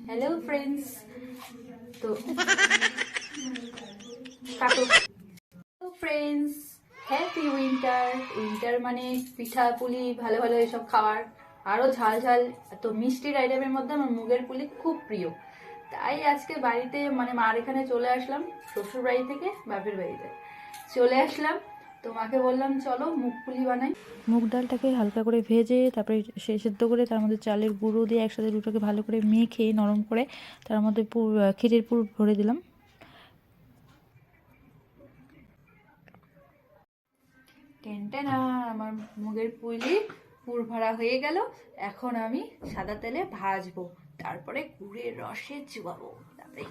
Hello friends. তো friends, happy winter. Winter মানে পিঠা পুলি ভালো ভালো এসব খাওয়ার, আরও ঝাল ঝাল। তো মিষ্টির আইটেমের মধ্যে আমার মুগের পুলি খুব প্রিয়। তাই আজকে বাড়িতে মানে মার এখানে চলে আসলাম, শ্বশুর বাড়ি থেকে বাপের বাড়িতে চলে আসলাম। তো মাকে বললাম চলো মুগ পুলি বানাই। মুগ ডালটাকে হালকা করে ভেজে তারপরে সেদ্ধ করে তার মধ্যে চালের গুঁড়ো দিয়ে একসাথে দুটোকে ভালো করে মেখে নরম করে তার মধ্যে ক্ষীরের পুর ভরে দিলাম। টেনটেনা, আমার মুগের পুলি পুর ভরা হয়ে গেল। এখন আমি সাদা তেলে ভাজবো, তারপরে গুড়ের রসে চুবাবো, তারপরে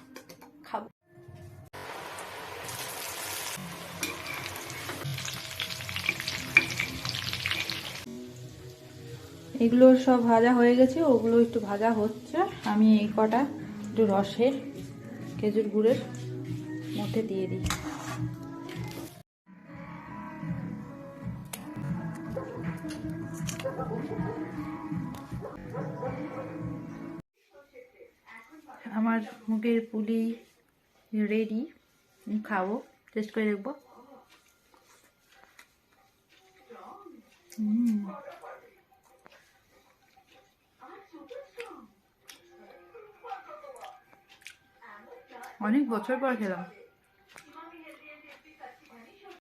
খাবো। এগুলো সব ভাজা হয়ে গেছে, ওগুলো একটু ভাজা হচ্ছে। আমি এই কটা একটু রসের খেজুর গুড়ের মধ্যে দিয়ে দিই। আমার মুগের পুলি রেডি, খাবো, টেস্ট করে দেখবো। অনেক বছর পর খেলাম।